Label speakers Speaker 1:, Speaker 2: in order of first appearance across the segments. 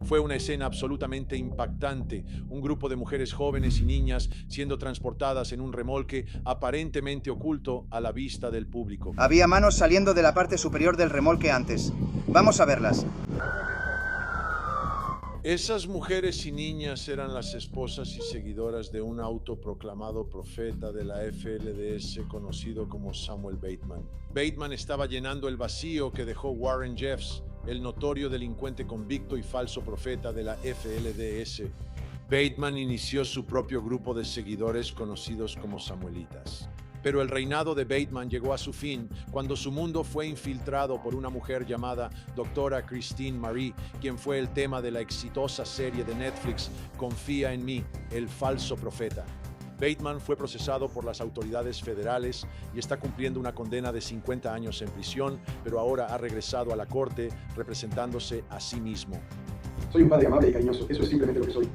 Speaker 1: Fue una escena absolutamente impactante, un grupo de mujeres jóvenes y niñas siendo transportadas en un remolque aparentemente oculto a la vista del público.
Speaker 2: Había manos saliendo de la parte superior del remolque antes. Vamos a verlas.
Speaker 1: Esas mujeres y niñas eran las esposas y seguidoras de un autoproclamado profeta de la FLDS conocido como Samuel Bateman. Bateman estaba llenando el vacío que dejó Warren Jeffs, el notorio delincuente convicto y falso profeta de la FLDS. Bateman inició su propio grupo de seguidores conocidos como Samuelitas. Pero el reinado de Bateman llegó a su fin cuando su mundo fue infiltrado por una mujer llamada Doctora Christine Marie, quien fue el tema de la exitosa serie de Netflix Confía en mí, el falso profeta. Bateman fue procesado por las autoridades federales y está cumpliendo una condena de 50 años en prisión, pero ahora ha regresado a la corte representándose a sí mismo.
Speaker 3: Soy un padre amable y cariñoso, eso es simplemente lo que soy.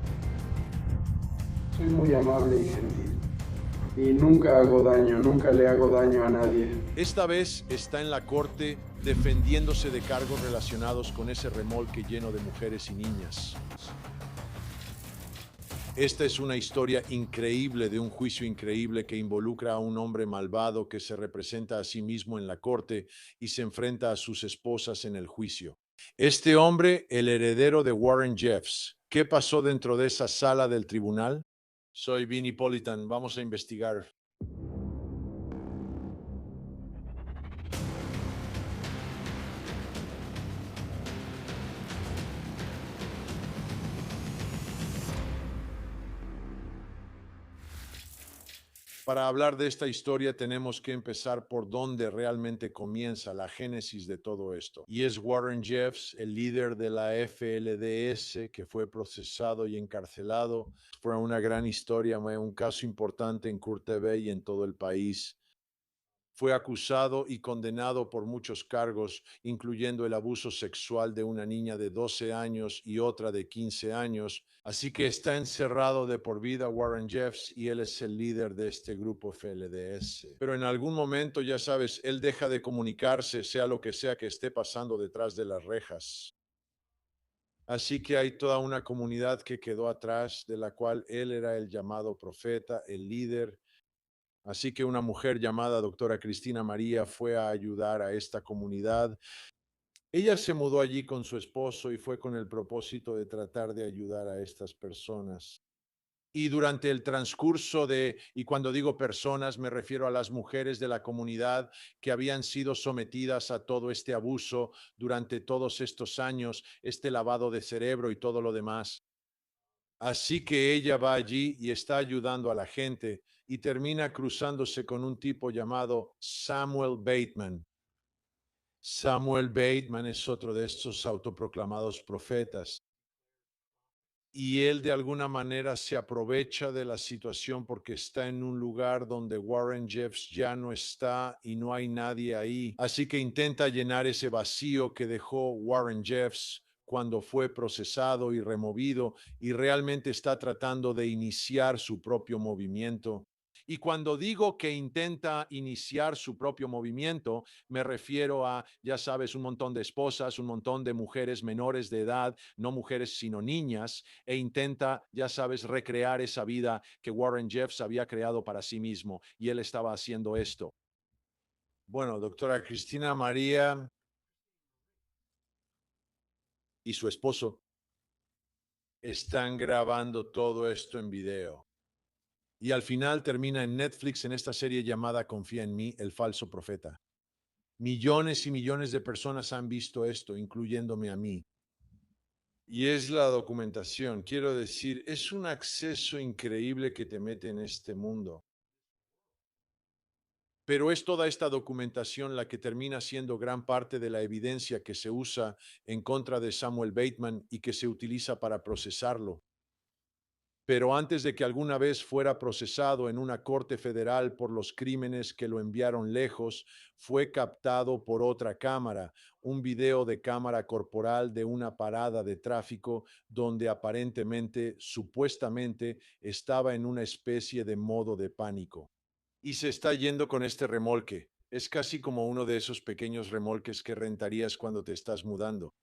Speaker 3: Soy muy amable y gentil. Y nunca hago daño, nunca le hago daño a nadie.
Speaker 1: Esta vez está en la corte defendiéndose de cargos relacionados con ese remolque lleno de mujeres y niñas. Esta es una historia increíble de un juicio increíble que involucra a un hombre malvado que se representa a sí mismo en la corte y se enfrenta a sus esposas en el juicio. Este hombre, el heredero de Warren Jeffs. ¿Qué pasó dentro de esa sala del tribunal? Soy Vinnie Politan, vamos a investigar. Para hablar de esta historia tenemos que empezar por donde realmente comienza la génesis de todo esto. Y es Warren Jeffs, el líder de la FLDS, que fue procesado y encarcelado. Fue una gran historia, un caso importante en Court TV y en todo el país. Fue acusado y condenado por muchos cargos, incluyendo el abuso sexual de una niña de 12 años y otra de 15 años. Así que está encerrado de por vida Warren Jeffs y él es el líder de este grupo FLDS. Pero en algún momento, ya sabes, él deja de comunicarse, sea lo que sea que esté pasando detrás de las rejas. Así que hay toda una comunidad que quedó atrás, de la cual él era el llamado profeta, el líder. Así que una mujer llamada doctora Cristina María fue a ayudar a esta comunidad. Ella se mudó allí con su esposo y fue con el propósito de tratar de ayudar a estas personas. Y durante el transcurso y cuando digo personas, me refiero a las mujeres de la comunidad que habían sido sometidas a todo este abuso durante todos estos años, este lavado de cerebro y todo lo demás. Así que ella va allí y está ayudando a la gente y termina cruzándose con un tipo llamado Samuel Bateman. Samuel Bateman es otro de estos autoproclamados profetas. Y él de alguna manera se aprovecha de la situación porque está en un lugar donde Warren Jeffs ya no está y no hay nadie ahí. Así que intenta llenar ese vacío que dejó Warren Jeffs cuando fue procesado y removido y realmente está tratando de iniciar su propio movimiento. Y cuando digo que intenta iniciar su propio movimiento, me refiero a, ya sabes, un montón de esposas, un montón de mujeres menores de edad, no mujeres sino niñas, e intenta, ya sabes, recrear esa vida que Warren Jeffs había creado para sí mismo. Y él estaba haciendo esto. Bueno, doctora Cristina María y su esposo están grabando todo esto en video. Y al final termina en Netflix en esta serie llamada Confía en mí, el falso profeta. Millones y millones de personas han visto esto, incluyéndome a mí. Y es la documentación, quiero decir, es un acceso increíble que te mete en este mundo. Pero es toda esta documentación la que termina siendo gran parte de la evidencia que se usa en contra de Samuel Bateman y que se utiliza para procesarlo. Pero antes de que alguna vez fuera procesado en una corte federal por los crímenes que lo enviaron lejos, fue captado por otra cámara, un video de cámara corporal de una parada de tráfico donde aparentemente, supuestamente, estaba en una especie de modo de pánico. Y se está yendo con este remolque. Es casi como uno de esos pequeños remolques que rentarías cuando te estás mudando.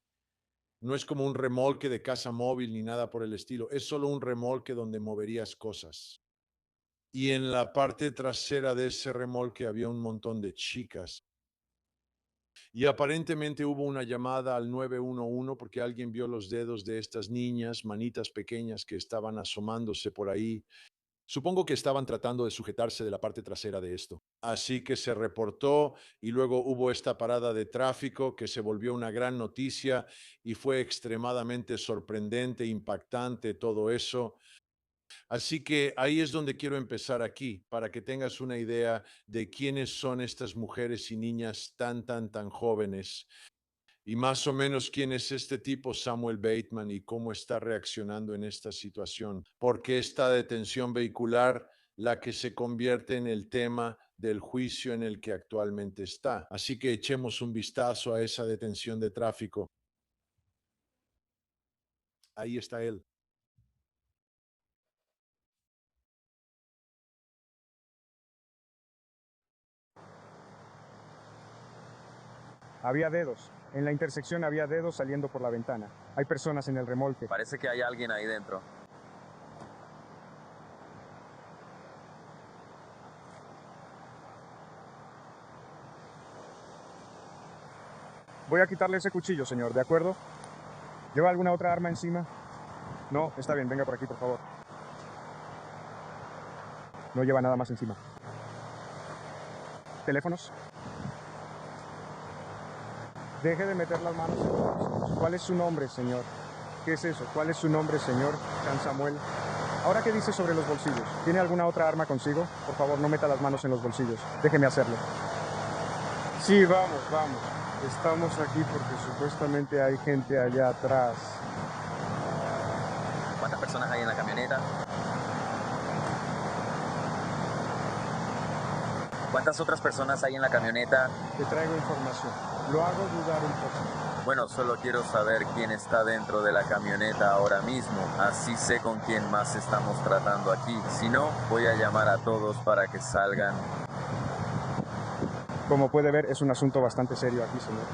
Speaker 1: No es como un remolque de casa móvil ni nada por el estilo. Es solo un remolque donde moverías cosas. Y en la parte trasera de ese remolque había un montón de chicas. Y aparentemente hubo una llamada al 911 porque alguien vio los dedos de estas niñas, manitas pequeñas que estaban asomándose por ahí. Supongo que estaban tratando de sujetarse de la parte trasera de esto. Así que se reportó y luego hubo esta parada de tráfico que se volvió una gran noticia y fue extremadamente sorprendente, impactante todo eso. Así que ahí es donde quiero empezar aquí, para que tengas una idea de quiénes son estas mujeres y niñas tan jóvenes y más o menos quién es este tipo Samuel Bateman y cómo está reaccionando en esta situación. Porque esta detención vehicular la que se convierte en el tema del juicio en el que actualmente está. Así que echemos un vistazo a esa detención de tráfico. Ahí está él.
Speaker 4: Había dedos. En la intersección había dedos saliendo por la ventana. Hay personas en el remolque.
Speaker 5: Parece que hay alguien ahí dentro.
Speaker 4: Voy a quitarle ese cuchillo, señor, ¿de acuerdo? ¿Lleva alguna otra arma encima? No, está bien, venga por aquí, por favor. No lleva nada más encima. ¿Teléfonos? Deje de meter las manos en los bolsillos. ¿Cuál es su nombre, señor? ¿Qué es eso? ¿Cuál es su nombre, señor? San Samuel. Ahora, ¿qué dice sobre los bolsillos? ¿Tiene alguna otra arma consigo? Por favor, no meta las manos en los bolsillos. Déjeme hacerlo. Sí, vamos, vamos. Estamos aquí porque supuestamente hay gente allá atrás.
Speaker 5: ¿Cuántas personas hay en la camioneta? ¿Cuántas otras personas hay en la camioneta?
Speaker 4: Te traigo información. Lo hago dudar un poco.
Speaker 5: Bueno, solo quiero saber quién está dentro de la camioneta ahora mismo. Así sé con quién más estamos tratando aquí. Si no, voy a llamar a todos para que salgan.
Speaker 4: Como puede ver, es un asunto bastante serio aquí, señor.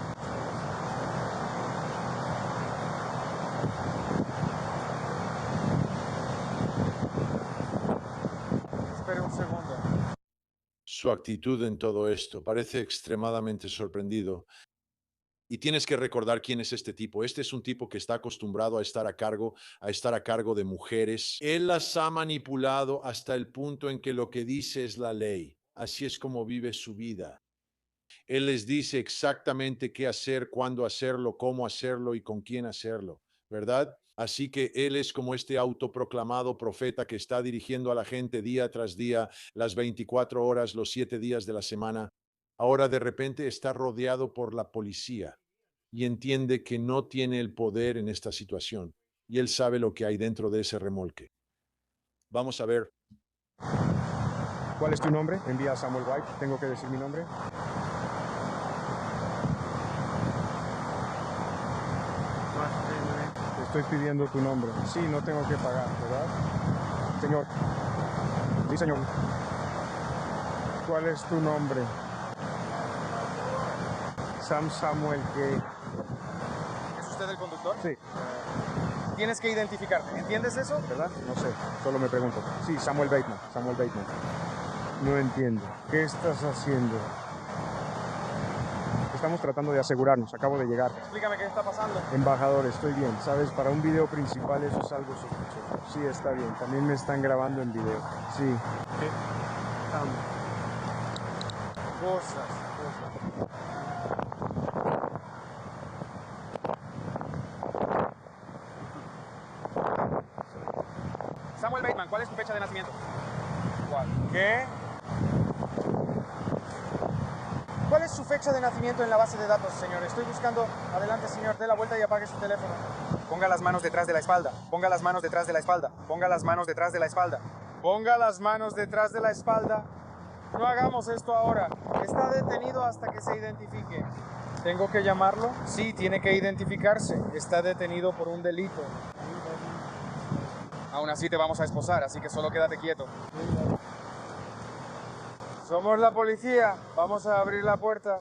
Speaker 4: Espere un segundo.
Speaker 1: Su actitud en todo esto parece extremadamente sorprendido. Y tienes que recordar quién es este tipo. Este es un tipo que está acostumbrado a estar a cargo de mujeres. Él las ha manipulado hasta el punto en que lo que dice es la ley. Así es como vive su vida. Él les dice exactamente qué hacer, cuándo hacerlo, cómo hacerlo y con quién hacerlo, ¿verdad? Así que él es como este autoproclamado profeta que está dirigiendo a la gente día tras día, las 24 horas, los 7 días de la semana. Ahora de repente está rodeado por la policía y entiende que no tiene el poder en esta situación. Y él sabe lo que hay dentro de ese remolque. Vamos a ver.
Speaker 4: ¿Cuál es tu nombre? Envía a Samuel White. ¿Tengo que decir mi nombre? Te estoy pidiendo tu nombre. Sí, no tengo que pagar, ¿verdad? Señor. Sí, señor. ¿Cuál es tu nombre? Sam Samuel, ¿qué?
Speaker 6: ¿Es usted el conductor?
Speaker 4: Sí,
Speaker 6: Tienes que identificarte. ¿Entiendes eso?
Speaker 4: ¿verdad? No sé, solo me pregunto. Sí, Samuel Bateman, Samuel Bateman. No entiendo. ¿Qué estás haciendo? Estamos tratando de asegurarnos, acabo de llegar.
Speaker 6: Explícame qué está pasando.
Speaker 4: Embajador, estoy bien. Sabes, para un video principal eso es algo sospechoso. Sí, está bien. También me están grabando en video. Sí.
Speaker 6: ¿Qué?
Speaker 4: Cosas.
Speaker 6: Samuel Bateman, ¿cuál es tu fecha de nacimiento?
Speaker 4: ¿Cuál? ¿Qué?
Speaker 6: ¿Cuál es su fecha de nacimiento en la base de datos, señor? Estoy buscando... Adelante, señor, dé la vuelta y apague su teléfono. Ponga las manos detrás de la espalda. Ponga las manos detrás de la espalda. Ponga las manos detrás de la espalda. Ponga las manos detrás de la espalda. No hagamos esto ahora. Está detenido hasta que se identifique. ¿Tengo que llamarlo? Sí, tiene que identificarse. Está detenido por un delito. Aún así te vamos a esposar, así que solo quédate quieto. Somos la policía. Vamos a abrir la puerta.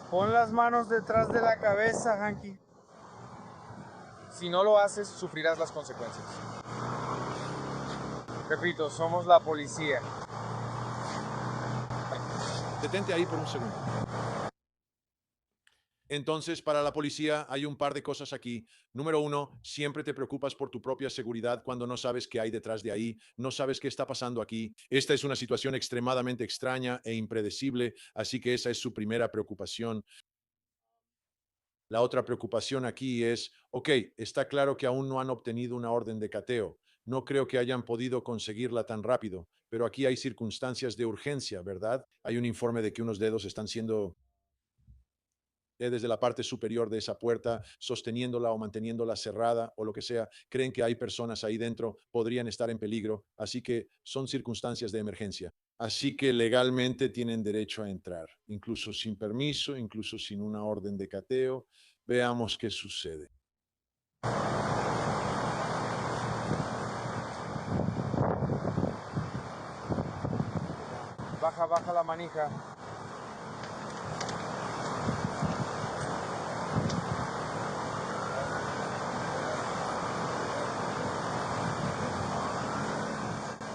Speaker 6: Pon las manos detrás de la cabeza, Hanky. Si no lo haces, sufrirás las consecuencias. Repito, somos la policía.
Speaker 1: Detente ahí por un segundo. Entonces, para la policía hay un par de cosas aquí. Número uno, siempre te preocupas por tu propia seguridad cuando no sabes qué hay detrás de ahí, no sabes qué está pasando aquí. Esta es una situación extremadamente extraña e impredecible, así que esa es su primera preocupación. La otra preocupación aquí es, ok, está claro que aún no han obtenido una orden de cateo. No creo que hayan podido conseguirla tan rápido, pero aquí hay circunstancias de urgencia, ¿verdad? Hay un informe de que unos dedos están siendo desde la parte superior de esa puerta, sosteniéndola o manteniéndola cerrada o lo que sea, creen que hay personas ahí dentro, podrían estar en peligro, así que son circunstancias de emergencia. Así que legalmente tienen derecho a entrar, incluso sin permiso, incluso sin una orden de cateo. Veamos qué sucede.
Speaker 6: Baja la manija.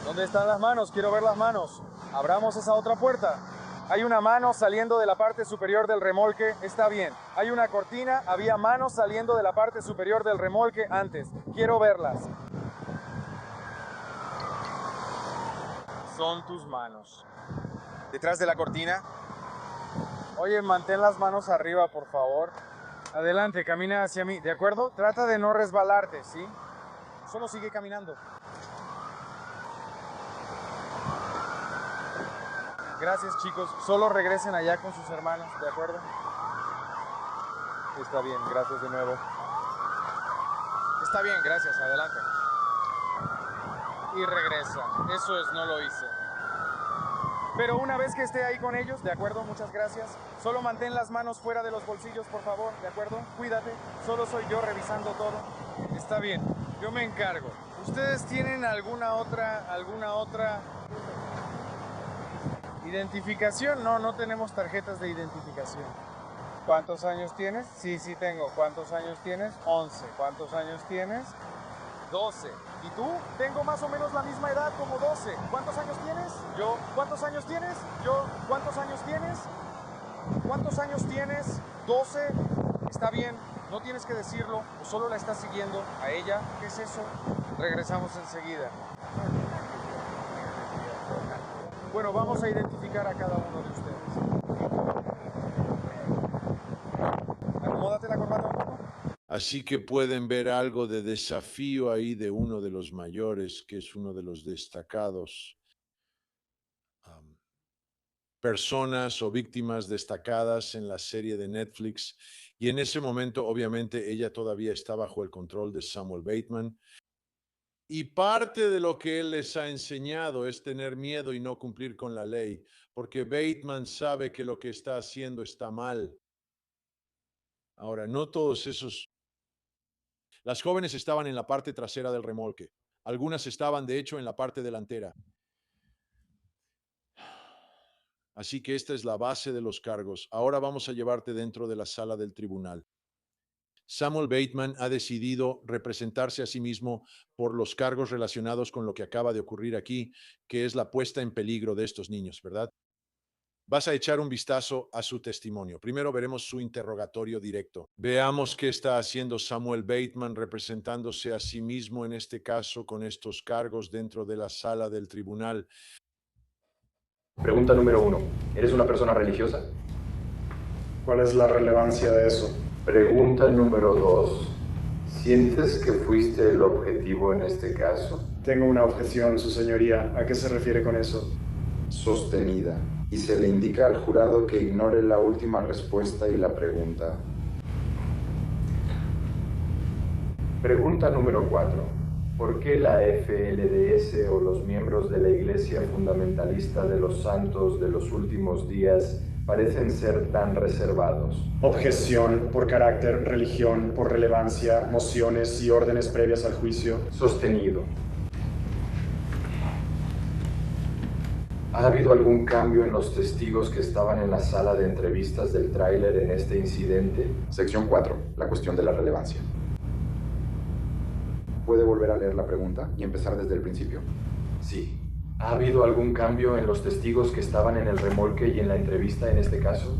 Speaker 6: ¿Dónde están las manos? Quiero ver las manos. Abramos esa otra puerta. Hay una mano saliendo de la parte superior del remolque. Está bien. Hay una cortina. Había manos saliendo de la parte superior del remolque antes. Quiero verlas. Son tus manos. Detrás de la cortina. Oye, mantén las manos arriba, por favor. Adelante, camina hacia mí. ¿De acuerdo? Trata de no resbalarte, ¿sí? Solo sigue caminando. Gracias, chicos. Solo regresen allá con sus hermanos, ¿de acuerdo? Está bien, gracias de nuevo. Está bien, gracias, adelante. Y regresa. Eso es, no lo hice. Pero una vez que esté ahí con ellos, ¿de acuerdo? Muchas gracias. Solo mantén las manos fuera de los bolsillos, por favor, ¿de acuerdo? Cuídate. Solo soy yo revisando todo. Está bien, yo me encargo. ¿Ustedes tienen alguna otra identificación? No, no tenemos tarjetas de identificación. ¿Cuántos años tienes? Sí, sí tengo. ¿Cuántos años tienes? 11. ¿Cuántos años tienes? 12. ¿Y tú? Tengo más o menos la misma edad, como 12. ¿Cuántos años tienes? Yo. ¿Cuántos años tienes? Yo. ¿Cuántos años tienes? ¿Cuántos años tienes? 12. Está bien, no tienes que decirlo, o solo la estás siguiendo a ella. ¿Qué es eso? Regresamos enseguida. Bueno, vamos a identificar a cada uno de ustedes. Acomódate la corbata un poco.
Speaker 1: Así que pueden ver algo de desafío ahí de uno de los mayores, que es uno de los destacados. Personas o víctimas destacadas en la serie de Netflix. Y en ese momento, obviamente, ella todavía está bajo el control de Samuel Bateman. Y parte de lo que él les ha enseñado es tener miedo y no cumplir con la ley, porque Bateman sabe que lo que está haciendo está mal. Ahora, no todos esos... Las jóvenes estaban en la parte trasera del remolque. Algunas estaban, de hecho, en la parte delantera. Así que esta es la base de los cargos. Ahora vamos a llevarte dentro de la sala del tribunal. Samuel Bateman ha decidido representarse a sí mismo por los cargos relacionados con lo que acaba de ocurrir aquí, que es la puesta en peligro de estos niños, ¿verdad? Vas a echar un vistazo a su testimonio. Primero veremos su interrogatorio directo. Veamos qué está haciendo Samuel Bateman representándose a sí mismo en este caso con estos cargos dentro de la sala del tribunal.
Speaker 3: Pregunta número 1. ¿Eres una persona religiosa?
Speaker 7: ¿Cuál es la relevancia de eso?
Speaker 8: Pregunta número 2. ¿Sientes que fuiste el objetivo en este caso?
Speaker 7: Tengo una objeción, su señoría. ¿A qué se refiere con eso?
Speaker 8: Sostenida. Y se le indica al jurado que ignore la última respuesta y la pregunta. Pregunta número 4. ¿Por qué la FLDS o los miembros de la Iglesia Fundamentalista de los Santos de los Últimos Días parecen ser tan reservados?
Speaker 7: Objeción por carácter, religión, por relevancia, mociones y órdenes previas al juicio.
Speaker 8: Sostenido. ¿Ha habido algún cambio en los testigos que estaban en la sala de entrevistas del tráiler en este incidente?
Speaker 9: Sección 4. La cuestión de la relevancia.
Speaker 8: ¿Puede volver a leer la pregunta y empezar desde el principio? Sí. ¿Ha habido algún cambio en los testigos que estaban en el remolque y en la entrevista en este caso?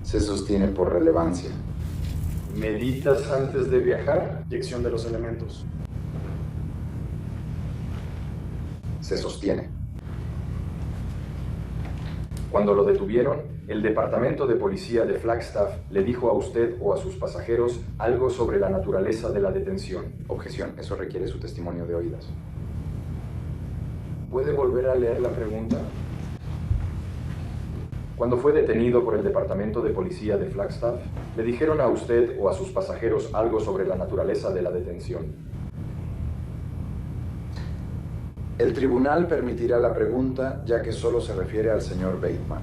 Speaker 8: Se sostiene por relevancia. ¿Meditas antes de viajar?
Speaker 7: Inyección de los elementos.
Speaker 8: Se sostiene. Cuando lo detuvieron, el departamento de policía de Flagstaff le dijo a usted o a sus pasajeros algo sobre la naturaleza de la detención. Objeción, eso requiere su testimonio de oídas. ¿Puede volver a leer la pregunta? Cuando fue detenido por el departamento de policía de Flagstaff, le dijeron a usted o a sus pasajeros algo sobre la naturaleza de la detención. El tribunal permitirá la pregunta, ya que solo se refiere al señor Bateman.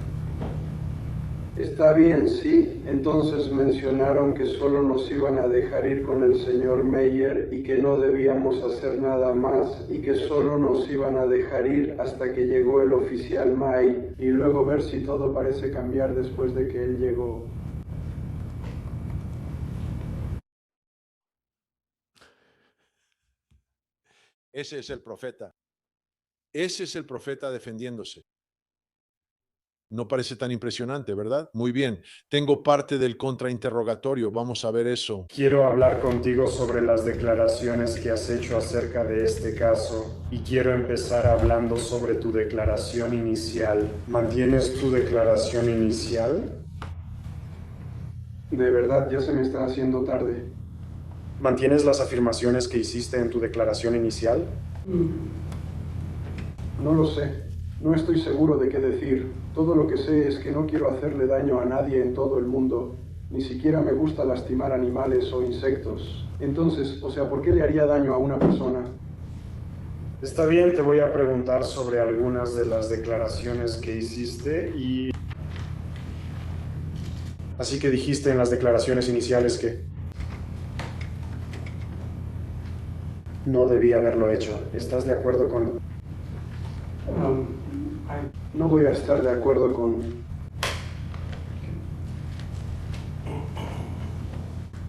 Speaker 3: Está bien, sí. Entonces mencionaron que solo nos iban a dejar ir con el señor Meyer y que no debíamos hacer nada más y que solo nos iban a dejar ir hasta que llegó el oficial May y luego ver si todo parece cambiar después de que él llegó.
Speaker 1: Ese es el profeta. Ese es el profeta defendiéndose. No parece tan impresionante, ¿verdad? Muy bien. Tengo parte del contrainterrogatorio. Vamos a ver eso.
Speaker 7: Quiero hablar contigo sobre las declaraciones que has hecho acerca de este caso y quiero empezar hablando sobre tu declaración inicial. ¿Mantienes tu declaración inicial?
Speaker 3: De verdad, ya se me está haciendo tarde.
Speaker 7: ¿Mantienes las afirmaciones que hiciste en tu declaración inicial?
Speaker 3: No lo sé. No estoy seguro de qué decir. Todo lo que sé es que no quiero hacerle daño a nadie en todo el mundo. Ni siquiera me gusta lastimar animales o insectos. Entonces, ¿por qué le haría daño a una persona?
Speaker 7: Está bien, te voy a preguntar sobre algunas de las declaraciones que hiciste y... Así que dijiste en las declaraciones iniciales que... no debía haberlo hecho. ¿Estás de acuerdo con...?
Speaker 3: No voy a estar de acuerdo con...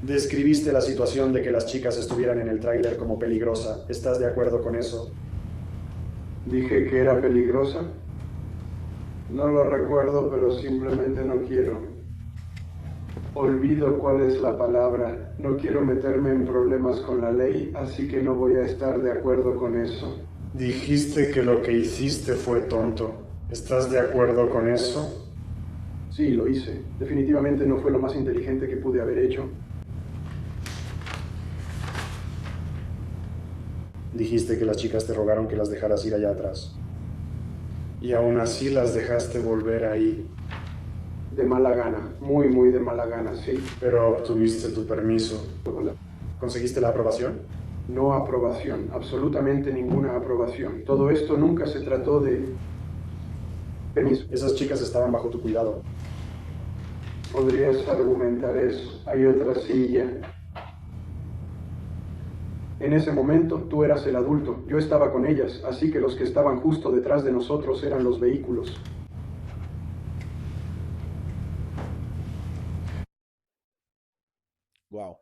Speaker 7: Describiste la situación de que las chicas estuvieran en el tráiler como peligrosa. ¿Estás de acuerdo con eso?
Speaker 3: ¿Dije que era peligrosa? No lo recuerdo, pero simplemente no quiero. Olvido cuál es la palabra. No quiero meterme en problemas con la ley, así que no voy a estar de acuerdo con eso.
Speaker 7: Dijiste que lo que hiciste fue tonto. ¿Estás de acuerdo con eso?
Speaker 3: Sí, lo hice. Definitivamente no fue lo más inteligente que pude haber hecho.
Speaker 7: Dijiste que las chicas te rogaron que las dejaras ir allá atrás. Y aún así las dejaste volver ahí.
Speaker 3: De mala gana. Muy, muy de mala gana, sí.
Speaker 7: Pero obtuviste tu permiso. ¿Conseguiste la aprobación?
Speaker 3: No aprobación. Absolutamente ninguna aprobación. Todo esto nunca se trató de... permiso.
Speaker 7: Esas chicas estaban bajo tu cuidado.
Speaker 3: Podrías argumentar eso. Hay otra silla. En ese momento, tú eras el adulto. Yo estaba con ellas, así que los que estaban justo detrás de nosotros eran los vehículos.
Speaker 1: Wow.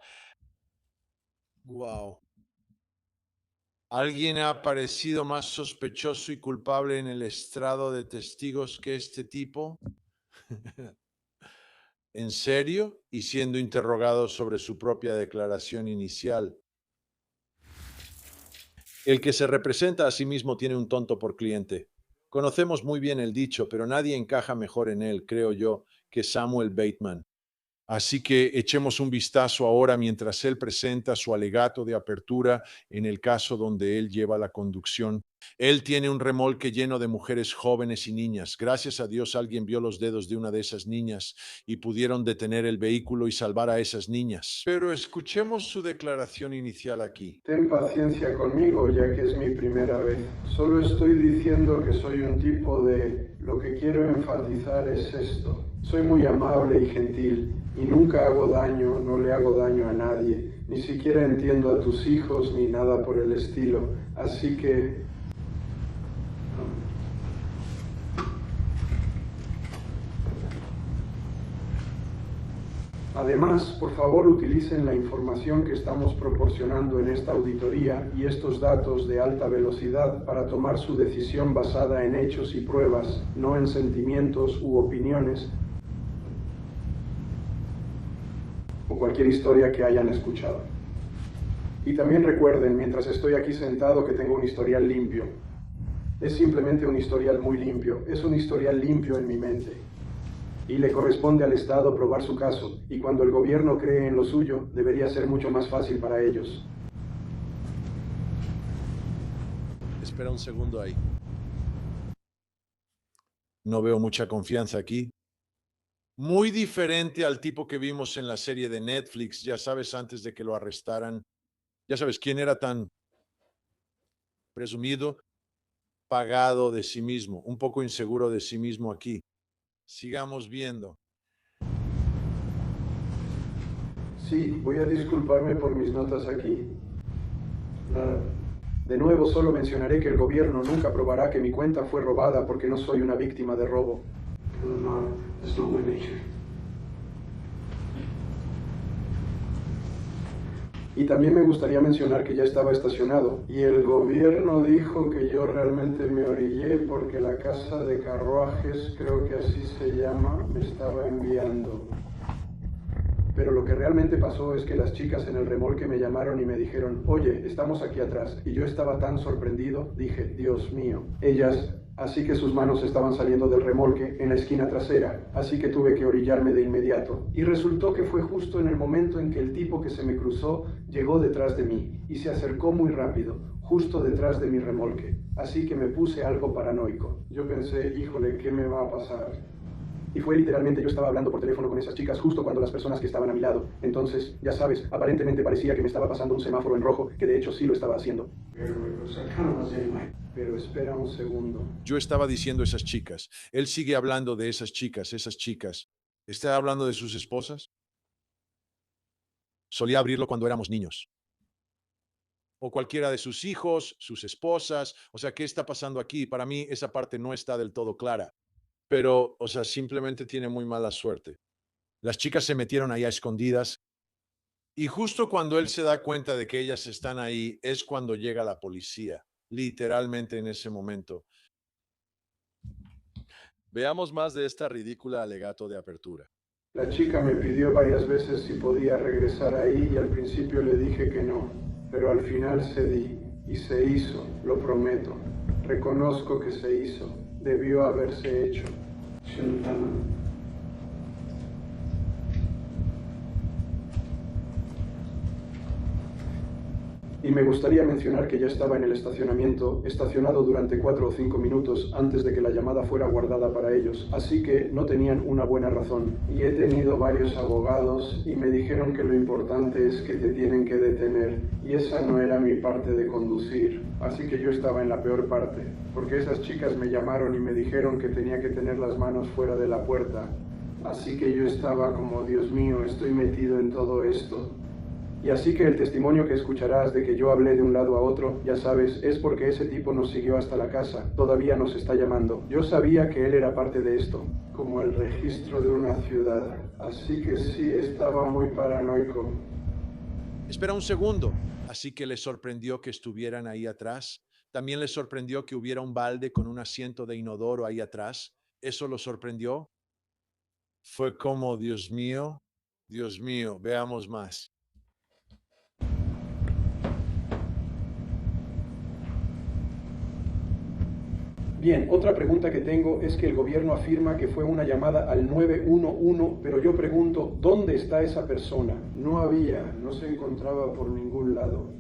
Speaker 1: Wow. ¿Alguien ha parecido más sospechoso y culpable en el estrado de testigos que este tipo? ¿En serio? Y siendo interrogado sobre su propia declaración inicial. El que se representa a sí mismo tiene un tonto por cliente. Conocemos muy bien el dicho, pero nadie encaja mejor en él, creo yo, que Samuel Bateman. Así que echemos un vistazo ahora mientras él presenta su alegato de apertura en el caso donde él lleva la conducción. Él tiene un remolque lleno de mujeres jóvenes y niñas. Gracias a Dios alguien vio los dedos de una de esas niñas y pudieron detener el vehículo y salvar a esas niñas. Pero escuchemos su declaración inicial aquí.
Speaker 3: Ten paciencia conmigo, ya que es mi primera vez. Solo estoy diciendo que soy un tipo de... Lo que quiero enfatizar es esto. Soy muy amable y gentil, y nunca hago daño, no le hago daño a nadie. Ni siquiera entiendo a tus hijos ni nada por el estilo. Así que... Además, por favor, utilicen la información que estamos proporcionando en esta auditoría y estos datos de alta velocidad para tomar su decisión basada en hechos y pruebas, no en sentimientos u opiniones o cualquier historia que hayan escuchado. Y también recuerden, mientras estoy aquí sentado, que tengo un historial limpio. Es simplemente un historial muy limpio, es un historial limpio en mi mente. Y le corresponde al Estado probar su caso, y cuando el gobierno cree en lo suyo, debería ser mucho más fácil para ellos.
Speaker 1: Espera un segundo ahí. No veo mucha confianza aquí. Muy diferente al tipo que vimos en la serie de Netflix, ya sabes, antes de que lo arrestaran. Ya sabes, quién era tan presumido, pagado de sí mismo, un poco inseguro de sí mismo aquí. Sigamos viendo.
Speaker 3: Sí, voy a disculparme por mis notas aquí. De nuevo, solo mencionaré que el gobierno nunca probará que mi cuenta fue robada porque no soy una víctima de robo. No, es no my nature. Y también me gustaría mencionar que ya estaba estacionado, y el gobierno dijo que yo realmente me orillé porque la casa de carruajes, creo que así se llama, me estaba enviando. Pero lo que realmente pasó es que las chicas en el remolque me llamaron y me dijeron, oye, estamos aquí atrás. Y yo estaba tan sorprendido, dije, Dios mío. Ellas, así que sus manos estaban saliendo del remolque en la esquina trasera, así que tuve que orillarme de inmediato. Y resultó que fue justo en el momento en que el tipo que se me cruzó llegó detrás de mí y se acercó muy rápido, justo detrás de mi remolque. Así que me puse algo paranoico. Yo pensé, híjole, ¿qué me va a pasar? Y fue literalmente, yo estaba hablando por teléfono con esas chicas justo cuando las personas que estaban a mi lado. Entonces, ya sabes, aparentemente parecía que me estaba pasando un semáforo en rojo, que de hecho sí lo estaba haciendo. Pero espera un segundo.
Speaker 1: Yo estaba diciendo esas chicas. Él sigue hablando de esas chicas, esas chicas. ¿Está hablando de sus esposas? Solía abrirlo cuando éramos niños. O cualquiera de sus hijos, sus esposas. O sea, ¿qué está pasando aquí? Para mí esa parte no está del todo clara. Pero, o sea, simplemente tiene muy mala suerte. Las chicas se metieron ahí a escondidas y justo cuando él se da cuenta de que ellas están ahí es cuando llega la policía, literalmente en ese momento. Veamos más de esta ridícula alegato de apertura.
Speaker 3: La chica me pidió varias veces si podía regresar ahí y al principio le dije que no, pero al final cedí y se hizo, lo prometo. Reconozco que se hizo. Debió haberse hecho. Y me gustaría mencionar que ya estaba en el estacionamiento, estacionado durante 4 o 5 minutos antes de que la llamada fuera guardada para ellos, así que no tenían una buena razón. Y he tenido varios abogados y me dijeron que lo importante es que te tienen que detener, y esa no era mi parte de conducir, así que yo estaba en la peor parte, porque esas chicas me llamaron y me dijeron que tenía que tener las manos fuera de la puerta, así que yo estaba como, Dios mío, estoy metido en todo esto. Y así que el testimonio que escucharás de que yo hablé de un lado a otro, ya sabes, es porque ese tipo nos siguió hasta la casa. Todavía nos está llamando. Yo sabía que él era parte de esto, como el registro de una ciudad. Así que sí, estaba muy paranoico.
Speaker 1: Espera un segundo. Así que le sorprendió que estuvieran ahí atrás. También le sorprendió que hubiera un balde con un asiento de inodoro ahí atrás. ¿Eso lo sorprendió? Fue como, Dios mío, veamos más.
Speaker 3: Bien, otra pregunta que tengo es que el gobierno afirma que fue una llamada al 911, pero yo pregunto, ¿dónde está esa persona? No se encontraba por ningún lado.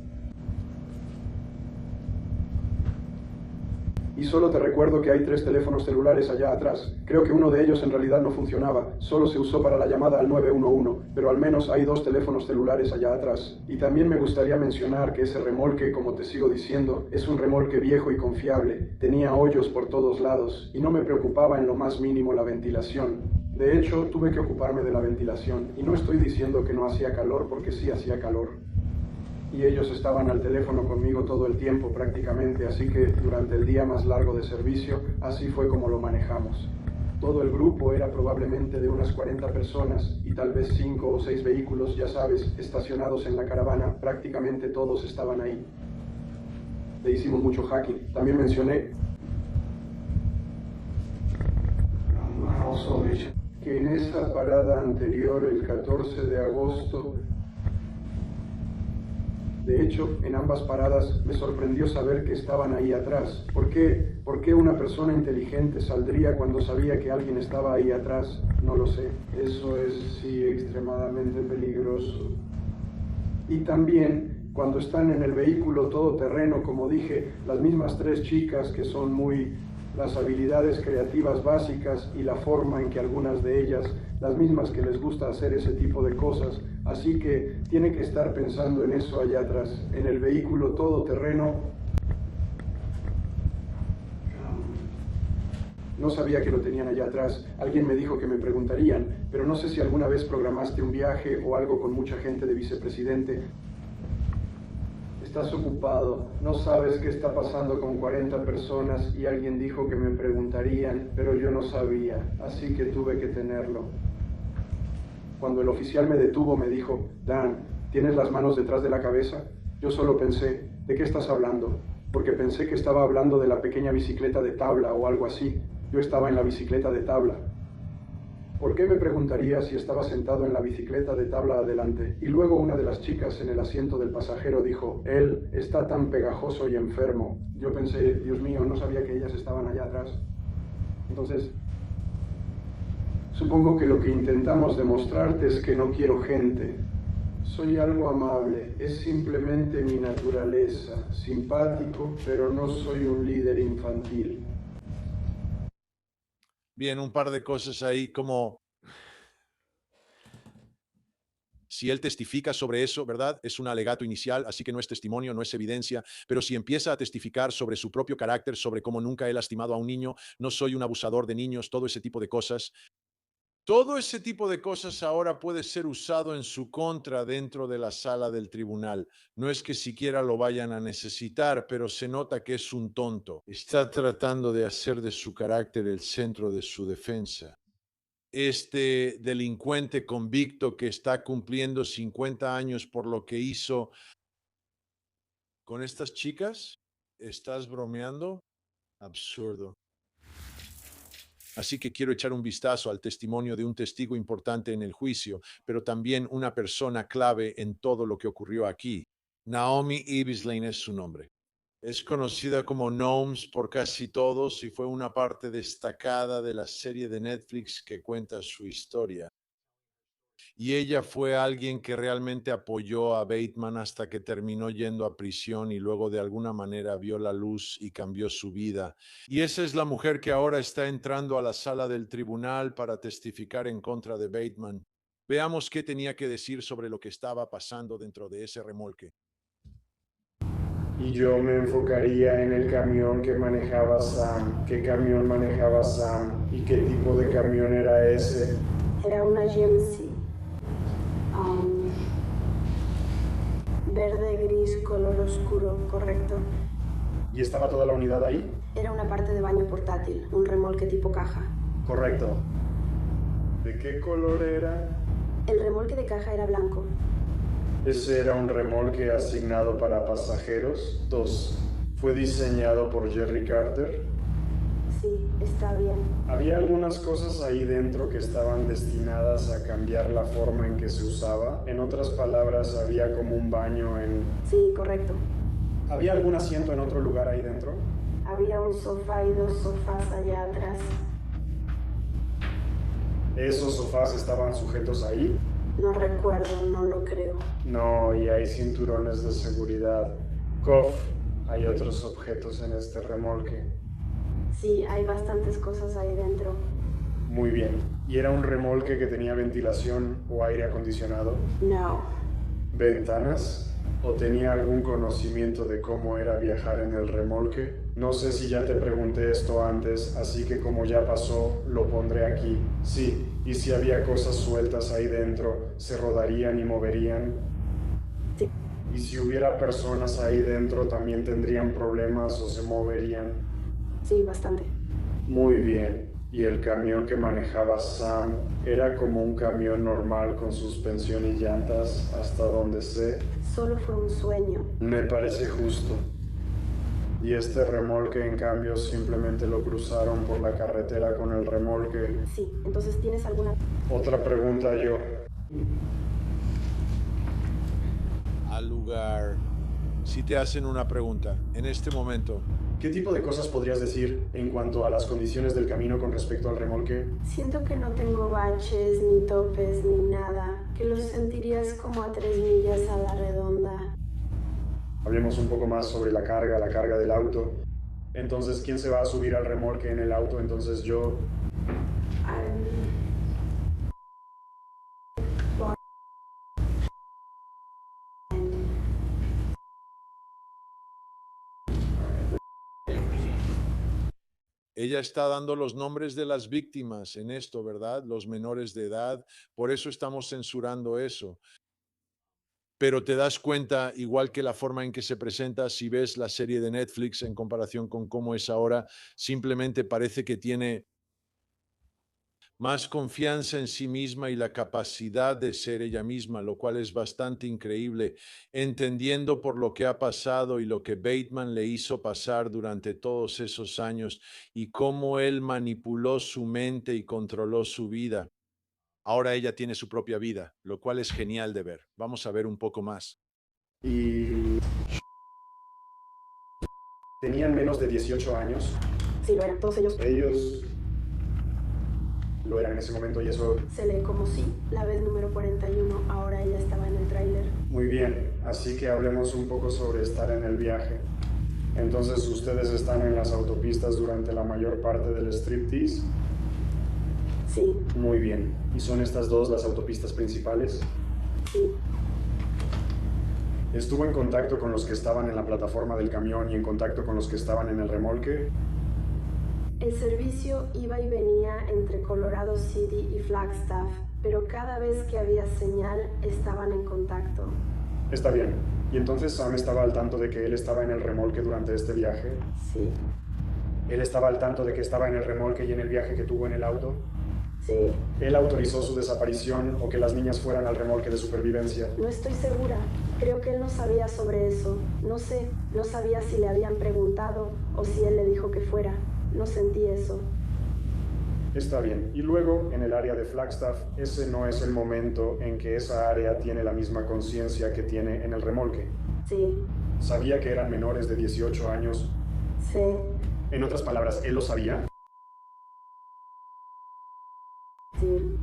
Speaker 3: Y solo te recuerdo que hay 3 teléfonos celulares allá atrás. Creo que uno de ellos en realidad no funcionaba, solo se usó para la llamada al 911, pero al menos hay 2 teléfonos celulares allá atrás. Y también me gustaría mencionar que ese remolque, como te sigo diciendo, es un remolque viejo y confiable. Tenía hoyos por todos lados y no me preocupaba en lo más mínimo la ventilación. De hecho, tuve que ocuparme de la ventilación y no estoy diciendo que no hacía calor porque sí hacía calor. Y ellos estaban al teléfono conmigo todo el tiempo prácticamente, así que durante el día más largo de servicio, así fue como lo manejamos. Todo el grupo era probablemente de unas 40 personas y tal vez 5 o 6 vehículos, ya sabes, estacionados en la caravana. Prácticamente todos estaban ahí. Le hicimos mucho hacking. También mencioné que en esa parada anterior, el 14 de agosto, de hecho, en ambas paradas me sorprendió saber que estaban ahí atrás. ¿Por qué una persona inteligente saldría cuando sabía que alguien estaba ahí atrás? No lo sé. Eso es, sí, extremadamente peligroso. Y también, cuando están en el vehículo todoterreno, como dije, las mismas 3 chicas que son las habilidades creativas básicas y la forma en que algunas de ellas, las mismas que les gusta hacer ese tipo de cosas, así que tiene que estar pensando en eso allá atrás, en el vehículo todoterreno. No sabía que lo tenían allá atrás. Alguien me dijo que me preguntarían, pero no sé si alguna vez programaste un viaje o algo con mucha gente de vicepresidente. Estás ocupado, no sabes qué está pasando con 40 personas y alguien dijo que me preguntarían, pero yo no sabía, así que tuve que tenerlo. Cuando el oficial me detuvo me dijo, Dan, ¿tienes las manos detrás de la cabeza? Yo solo pensé, ¿de qué estás hablando? Porque pensé que estaba hablando de la pequeña bicicleta de tabla o algo así. Yo estaba en la bicicleta de tabla. ¿Por qué me preguntaría si estaba sentado en la bicicleta de tabla adelante? Y luego una de las chicas en el asiento del pasajero dijo, él está tan pegajoso y enfermo. Yo pensé, Dios mío, no sabía que ellas estaban allá atrás. Entonces, supongo que lo que intentamos demostrarte es que no quiero gente. Soy algo amable, es simplemente mi naturaleza. Simpático, pero no soy un líder infantil.
Speaker 1: Bien, un par de cosas ahí como si él testifica sobre eso, ¿verdad? Es un alegato inicial, así que no es testimonio, no es evidencia, pero si empieza a testificar sobre su propio carácter, sobre cómo nunca he lastimado a un niño, no soy un abusador de niños, todo ese tipo de cosas. Todo ese tipo de cosas ahora puede ser usado en su contra dentro de la sala del tribunal. No es que siquiera lo vayan a necesitar, pero se nota que es un tonto. Está tratando de hacer de su carácter el centro de su defensa. Este delincuente convicto que está cumpliendo 50 años por lo que hizo con estas chicas, ¿estás bromeando? Absurdo. Así que quiero echar un vistazo al testimonio de un testigo importante en el juicio, pero también una persona clave en todo lo que ocurrió aquí. Naomi Ebeslane es su nombre. Es conocida como Gnomes por casi todos y fue una parte destacada de la serie de Netflix que cuenta su historia. Y ella fue alguien que realmente apoyó a Bateman hasta que terminó yendo a prisión y luego de alguna manera vio la luz y cambió su vida. Y esa es la mujer que ahora está entrando a la sala del tribunal para testificar en contra de Bateman. Veamos qué tenía que decir sobre lo que estaba pasando dentro de ese remolque.
Speaker 7: Y yo me enfocaría en el camión que manejaba Sam, qué camión manejaba Sam y qué tipo de camión era ese.
Speaker 9: Era una GMC. Verde, gris, color oscuro, correcto.
Speaker 7: ¿Y estaba toda la unidad ahí?
Speaker 9: Era una parte de baño portátil, un remolque tipo caja.
Speaker 7: Correcto. ¿De qué color era?
Speaker 9: El remolque de caja era blanco.
Speaker 7: ¿Ese era un remolque asignado para pasajeros? 2. ¿Fue diseñado por Jerry Carter?
Speaker 9: Sí, está bien.
Speaker 7: Había algunas cosas ahí dentro que estaban destinadas a cambiar la forma en que se usaba. En otras palabras, había como un baño en...
Speaker 9: Sí, correcto.
Speaker 7: ¿Había algún asiento en otro lugar ahí dentro?
Speaker 9: Había un sofá y 2 sofás allá atrás.
Speaker 7: ¿Esos sofás estaban sujetos ahí?
Speaker 9: No recuerdo, no lo creo.
Speaker 7: No, y hay cinturones de seguridad. Kof, hay otros objetos en este remolque.
Speaker 9: Sí, hay bastantes cosas ahí dentro.
Speaker 7: Muy bien. ¿Y era un remolque que tenía ventilación o aire acondicionado?
Speaker 9: No.
Speaker 7: ¿Ventanas? ¿O tenía algún conocimiento de cómo era viajar en el remolque? No sé si ya te pregunté esto antes, así que como ya pasó, lo pondré aquí. Sí, y si había cosas sueltas ahí dentro, ¿se rodarían y moverían?
Speaker 9: Sí.
Speaker 7: ¿Y si hubiera personas ahí dentro, también tendrían problemas o se moverían?
Speaker 9: Sí, bastante.
Speaker 7: Muy bien. Y el camión que manejaba Sam era como un camión normal con suspensión y llantas, hasta donde sé.
Speaker 9: Solo fue un sueño.
Speaker 7: Me parece justo. Y este remolque, en cambio, simplemente lo cruzaron por la carretera con el remolque.
Speaker 9: Sí, entonces ¿tienes alguna...?
Speaker 7: Otra pregunta yo.
Speaker 1: Al lugar. Si te hacen una pregunta, en este momento,
Speaker 7: ¿Qué tipo de cosas podrías decir en cuanto a las condiciones del camino con respecto al remolque?
Speaker 9: Siento que no tengo baches, ni topes, ni nada. Que los sentirías como a 3 millas a la redonda.
Speaker 7: Hablemos un poco más sobre la carga del auto. Entonces, ¿quién se va a subir al remolque en el auto? Entonces yo...
Speaker 1: ella está dando los nombres de las víctimas en esto, ¿verdad? Los menores de edad. Por eso estamos censurando eso. Pero te das cuenta, igual que la forma en que se presenta, si ves la serie de Netflix en comparación con cómo es ahora, simplemente parece que tiene más confianza en sí misma y la capacidad de ser ella misma, lo cual es bastante increíble, entendiendo por lo que ha pasado y lo que Bateman le hizo pasar durante todos esos años y cómo él manipuló su mente y controló su vida. Ahora ella tiene su propia vida, lo cual es genial de ver. Vamos a ver un poco más.
Speaker 7: Y... ¿Tenían menos de 18 años?
Speaker 9: Sí, lo eran todos ellos.
Speaker 7: Ellos... lo eran en ese momento y eso...
Speaker 9: Se lee como sí, la vez número 41, ahora ella estaba en el tráiler.
Speaker 7: Muy bien, así que hablemos un poco sobre estar en el viaje. Entonces, ¿ustedes están en las autopistas durante la mayor parte del striptease?
Speaker 9: Sí.
Speaker 7: Muy bien. ¿Y son estas dos las autopistas principales?
Speaker 9: Sí.
Speaker 7: ¿Estuvo en contacto con los que estaban en la plataforma del camión y en contacto con los que estaban en el remolque?
Speaker 9: El servicio iba y venía entre Colorado City y Flagstaff, pero cada vez que había señal estaban en contacto.
Speaker 7: Está bien. ¿Y entonces Sam estaba al tanto de que él estaba en el remolque durante este viaje?
Speaker 9: Sí.
Speaker 7: ¿Él estaba al tanto de que estaba en el remolque y en el viaje que tuvo en el auto?
Speaker 9: Sí.
Speaker 7: ¿Él autorizó su desaparición o que las niñas fueran al remolque de supervivencia?
Speaker 9: No estoy segura. Creo que él no sabía sobre eso. No sé. No sabía si le habían preguntado o si él le dijo que fuera. No sentí eso.
Speaker 7: Está bien. Y luego, en el área de Flagstaff, ese no es el momento en que esa área tiene la misma conciencia que tiene en el remolque.
Speaker 9: Sí.
Speaker 7: ¿Sabía que eran menores de 18 años?
Speaker 9: Sí.
Speaker 7: En otras palabras, ¿él lo sabía?
Speaker 9: Sí.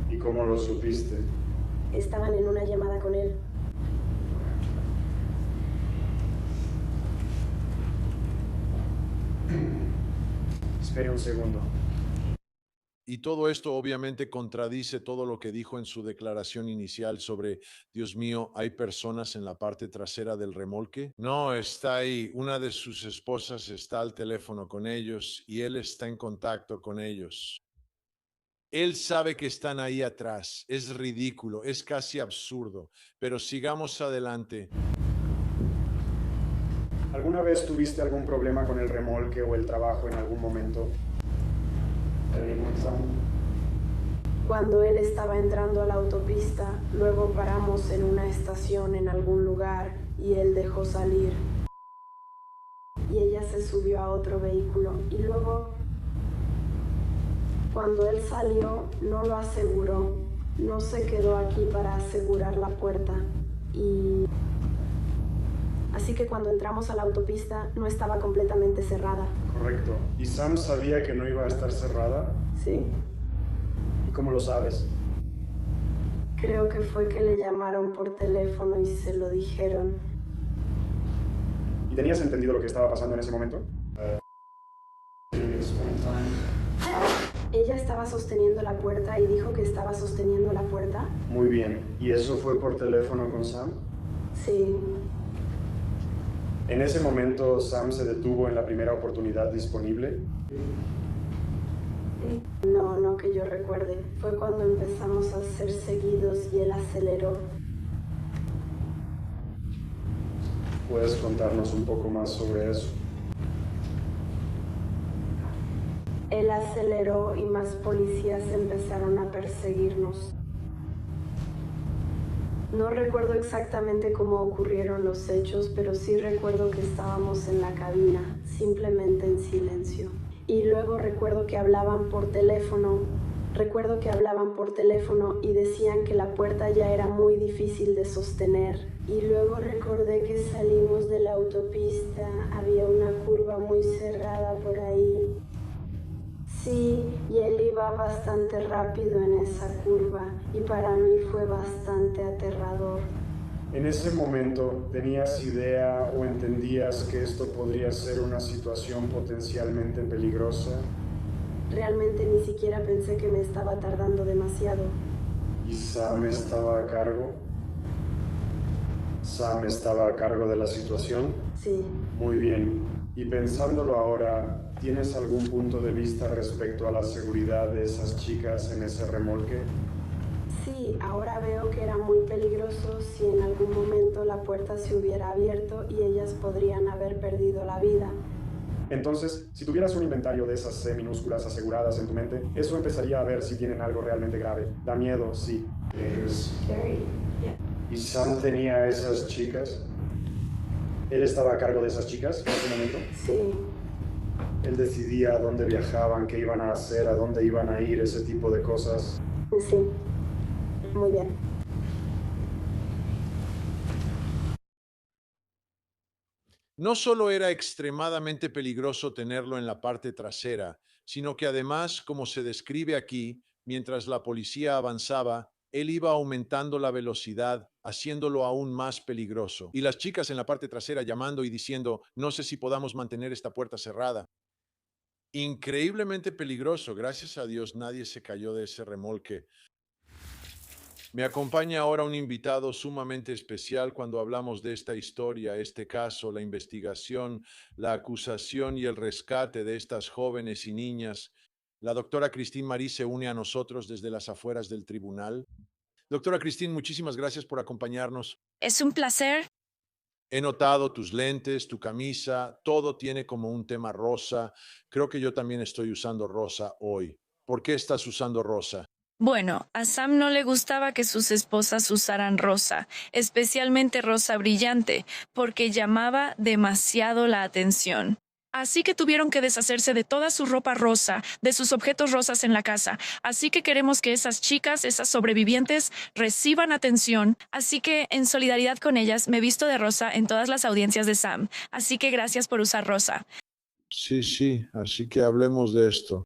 Speaker 7: ¿Y cómo lo supiste?
Speaker 9: Estaban en una llamada con él.
Speaker 7: Espere un segundo.
Speaker 1: Y todo esto obviamente contradice todo lo que dijo en su declaración inicial sobre, Dios mío, ¿hay personas en la parte trasera del remolque? No, está ahí. Una de sus esposas está al teléfono con ellos y él está en contacto con ellos. Él sabe que están ahí atrás. Es ridículo, es casi absurdo. Pero sigamos adelante.
Speaker 7: ¿Alguna vez tuviste algún problema con el remolque o el trabajo en algún momento?
Speaker 9: Cuando él estaba entrando a la autopista, luego paramos en una estación en algún lugar y él dejó salir. Y ella se subió a otro vehículo y luego, cuando él salió, no lo aseguró. No se quedó aquí para asegurar la puerta. Así que cuando entramos a la autopista no estaba completamente cerrada.
Speaker 7: Correcto. ¿Y Sam sabía que no iba a estar cerrada?
Speaker 9: Sí.
Speaker 7: ¿Y cómo lo sabes?
Speaker 9: Creo que fue que le llamaron por teléfono y se lo dijeron.
Speaker 7: ¿Y tenías entendido lo que estaba pasando en ese momento?
Speaker 9: Ella estaba sosteniendo la puerta y dijo que estaba sosteniendo la puerta.
Speaker 7: Muy bien. ¿Y eso fue por teléfono con Sam?
Speaker 9: Sí.
Speaker 7: ¿En ese momento Sam se detuvo en la primera oportunidad disponible?
Speaker 9: No, no que yo recuerde. Fue cuando empezamos a ser seguidos y él aceleró.
Speaker 7: ¿Puedes contarnos un poco más sobre eso?
Speaker 9: Él aceleró y más policías empezaron a perseguirnos. No recuerdo exactamente cómo ocurrieron los hechos, pero sí recuerdo que estábamos en la cabina, simplemente en silencio. Y luego recuerdo que hablaban por teléfono. Y decían que la puerta ya era muy difícil de sostener. Y luego recordé que salimos de la autopista, había una curva muy cerrada por ahí. Sí, y él iba bastante rápido en esa curva y para mí fue bastante aterrador.
Speaker 7: En ese momento, ¿tenías idea o entendías que esto podría ser una situación potencialmente peligrosa?
Speaker 9: Realmente ni siquiera pensé que me estaba tardando demasiado.
Speaker 7: ¿Y Sam estaba a cargo? ¿Sam estaba a cargo de la situación?
Speaker 9: Sí.
Speaker 7: Muy bien. Y pensándolo ahora, ¿tienes algún punto de vista respecto a la seguridad de esas chicas en ese remolque?
Speaker 9: Sí, ahora veo que era muy peligroso si en algún momento la puerta se hubiera abierto y ellas podrían haber perdido la vida.
Speaker 7: Entonces, si tuvieras un inventario de esas C minúsculas aseguradas en tu mente, eso empezaría a ver si tienen algo realmente grave. Da miedo, sí. ¿Y Sam tenía a esas chicas? ¿Él estaba a cargo de esas chicas en ese momento?
Speaker 9: Sí.
Speaker 7: Él decidía a dónde viajaban, qué iban a hacer, a dónde iban a ir, ese tipo de cosas.
Speaker 9: Sí. Muy bien.
Speaker 1: No solo era extremadamente peligroso tenerlo en la parte trasera, sino que además, como se describe aquí, mientras la policía avanzaba, él iba aumentando la velocidad, haciéndolo aún más peligroso. Y las chicas en la parte trasera llamando y diciendo, no sé si podamos mantener esta puerta cerrada. Increíblemente peligroso. Gracias a Dios nadie se cayó de ese remolque. Me acompaña ahora un invitado sumamente especial cuando hablamos de esta historia, este caso, la investigación, la acusación y el rescate de estas jóvenes y niñas. La doctora Christine Marie se une a nosotros desde las afueras del tribunal. Doctora Christine, muchísimas gracias por acompañarnos.
Speaker 10: Es un placer.
Speaker 1: He notado tus lentes, tu camisa, todo tiene como un tema rosa. Creo que yo también estoy usando rosa hoy. ¿Por qué estás usando rosa?
Speaker 10: Bueno, a Sam no le gustaba que sus esposas usaran rosa, especialmente rosa brillante, porque llamaba demasiado la atención. Así que tuvieron que deshacerse de toda su ropa rosa, de sus objetos rosas en la casa. Así que queremos que esas chicas, esas sobrevivientes, reciban atención. Así que, en solidaridad con ellas, me visto de rosa en todas las audiencias de Sam. Así que gracias por usar rosa.
Speaker 1: Sí, así que hablemos de esto.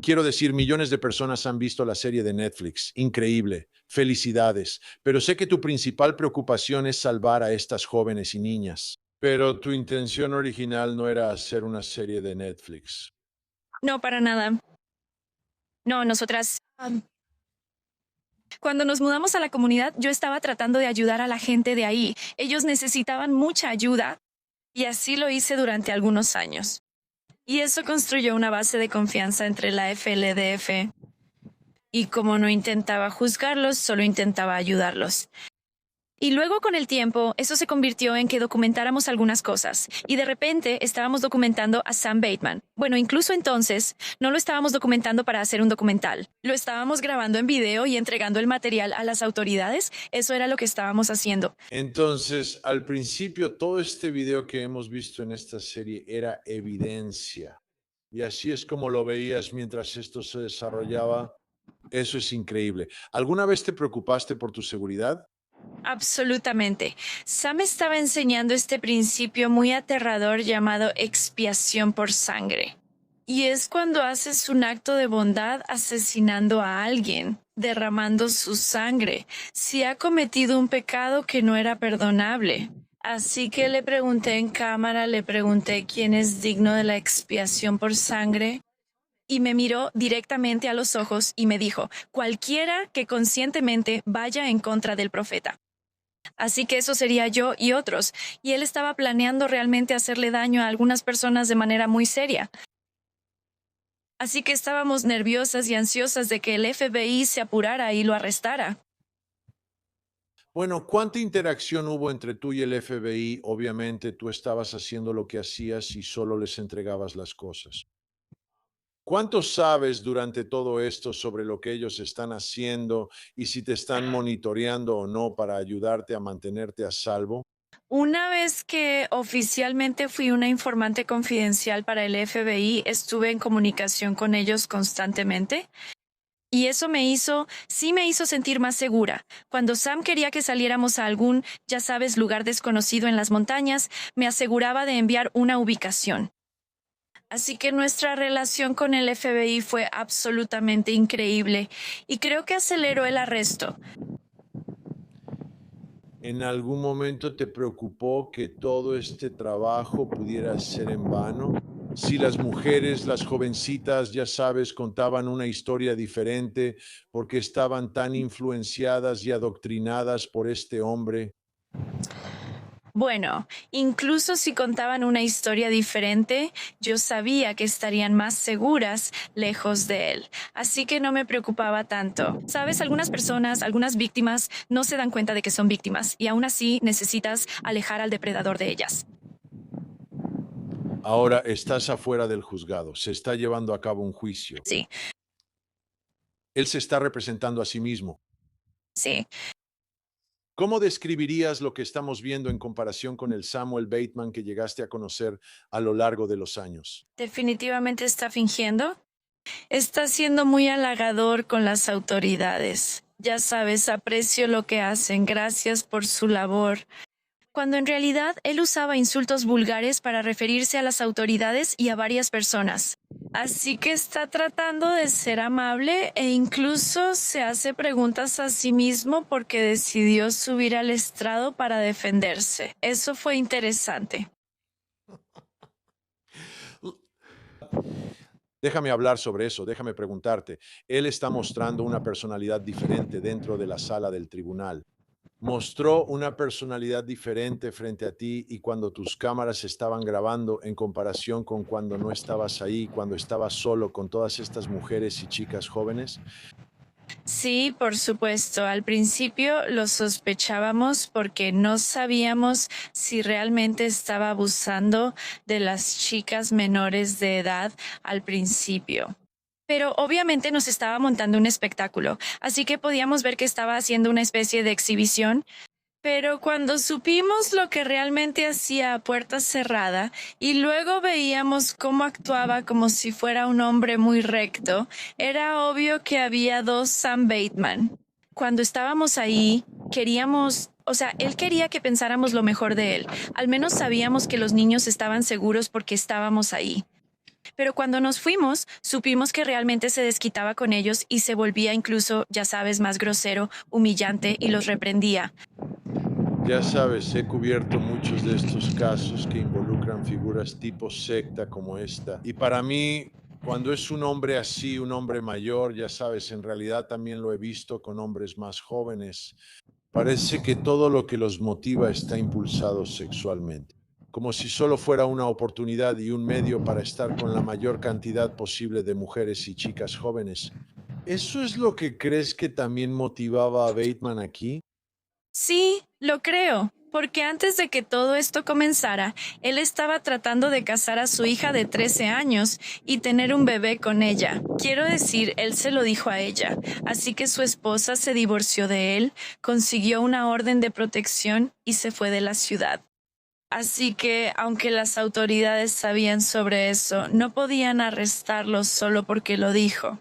Speaker 1: Quiero decir, millones de personas han visto la serie de Netflix. Increíble. Felicidades. Pero sé que tu principal preocupación es salvar a estas jóvenes y niñas. Pero tu intención original no era hacer una serie de Netflix.
Speaker 10: No, para nada. No, nosotras... Cuando nos mudamos a la comunidad, yo estaba tratando de ayudar a la gente de ahí. Ellos necesitaban mucha ayuda y así lo hice durante algunos años. Y eso construyó una base de confianza entre la FLDF. Y como no intentaba juzgarlos, solo intentaba ayudarlos. Y luego con el tiempo, eso se convirtió en que documentáramos algunas cosas. Y de repente estábamos documentando a Sam Bateman. Bueno, incluso entonces, no lo estábamos documentando para hacer un documental. Lo estábamos grabando en video y entregando el material a las autoridades. Eso era lo que estábamos haciendo.
Speaker 1: Entonces, al principio, todo este video que hemos visto en esta serie era evidencia. Y así es como lo veías mientras esto se desarrollaba. Eso es increíble. ¿Alguna vez te preocupaste por tu seguridad?
Speaker 10: Absolutamente. Sam estaba enseñando este principio muy aterrador llamado expiación por sangre. Y es cuando haces un acto de bondad asesinando a alguien, derramando su sangre, si ha cometido un pecado que no era perdonable. Así que le pregunté en cámara, le pregunté quién es digno de la expiación por sangre. Y me miró directamente a los ojos y me dijo, cualquiera que conscientemente vaya en contra del profeta. Así que eso sería yo y otros, y él estaba planeando realmente hacerle daño a algunas personas de manera muy seria. Así que estábamos nerviosas y ansiosas de que el FBI se apurara y lo arrestara.
Speaker 1: Bueno, ¿cuánta interacción hubo entre tú y el FBI? Obviamente tú estabas haciendo lo que hacías y solo les entregabas las cosas. ¿Cuánto sabes durante todo esto sobre lo que ellos están haciendo y si te están monitoreando o no para ayudarte a mantenerte a salvo?
Speaker 10: Una vez que oficialmente fui una informante confidencial para el FBI, estuve en comunicación con ellos constantemente. Y eso sí me hizo sentir más segura. Cuando Sam quería que saliéramos a algún, ya sabes, lugar desconocido en las montañas, me aseguraba de enviar una ubicación. Así que nuestra relación con el FBI fue absolutamente increíble y creo que aceleró el arresto.
Speaker 1: ¿En algún momento te preocupó que todo este trabajo pudiera ser en vano? Si las mujeres, las jovencitas, ya sabes, contaban una historia diferente porque estaban tan influenciadas y adoctrinadas por este hombre.
Speaker 10: Bueno, incluso si contaban una historia diferente, yo sabía que estarían más seguras lejos de él. Así que no me preocupaba tanto. Sabes, algunas personas, algunas víctimas, no se dan cuenta de que son víctimas y aún así necesitas alejar al depredador de ellas.
Speaker 1: Ahora estás afuera del juzgado. Se está llevando a cabo un juicio.
Speaker 10: Sí,
Speaker 1: Él se está representando a sí mismo.
Speaker 10: sí.
Speaker 1: ¿Cómo describirías lo que estamos viendo en comparación con el Samuel Bateman que llegaste a conocer a lo largo de los años?
Speaker 10: Definitivamente está fingiendo. Está siendo muy halagador con las autoridades. Ya sabes, aprecio lo que hacen. Gracias por su labor. Cuando en realidad él usaba insultos vulgares para referirse a las autoridades y a varias personas. Así que está tratando de ser amable e incluso se hace preguntas a sí mismo porque decidió subir al estrado para defenderse. Eso fue interesante.
Speaker 1: Déjame hablar sobre eso, déjame preguntarte. Él está mostrando una personalidad diferente dentro de la sala del tribunal. Mostró una personalidad diferente frente a ti y cuando tus cámaras estaban grabando en comparación con cuando no estabas ahí, cuando estabas solo con todas estas mujeres y chicas jóvenes.
Speaker 10: Sí, por supuesto. Al principio lo sospechábamos porque no sabíamos si realmente estaba abusando de las chicas menores de edad al principio. Pero obviamente nos estaba montando un espectáculo, así que podíamos ver que estaba haciendo una especie de exhibición. Pero cuando supimos lo que realmente hacía a puerta cerrada y luego veíamos cómo actuaba como si fuera un hombre muy recto, era obvio que había dos Sam Bateman. Cuando estábamos ahí, él quería que pensáramos lo mejor de él. Al menos sabíamos que los niños estaban seguros porque estábamos ahí. Pero cuando nos fuimos, supimos que realmente se desquitaba con ellos y se volvía incluso, ya sabes, más grosero, humillante y los reprendía.
Speaker 1: Ya sabes, he cubierto muchos de estos casos que involucran figuras tipo secta como esta. Y para mí, cuando es un hombre así, un hombre mayor, ya sabes, en realidad también lo he visto con hombres más jóvenes. Parece que todo lo que los motiva está impulsado sexualmente, como si solo fuera una oportunidad y un medio para estar con la mayor cantidad posible de mujeres y chicas jóvenes. ¿Eso es lo que crees que también motivaba a Bateman aquí?
Speaker 10: Sí, lo creo, porque antes de que todo esto comenzara, él estaba tratando de casar a su hija de 13 años y tener un bebé con ella. Quiero decir, él se lo dijo a ella, así que su esposa se divorció de él, consiguió una orden de protección y se fue de la ciudad. Así que, aunque las autoridades sabían sobre eso, no podían arrestarlo solo porque lo dijo.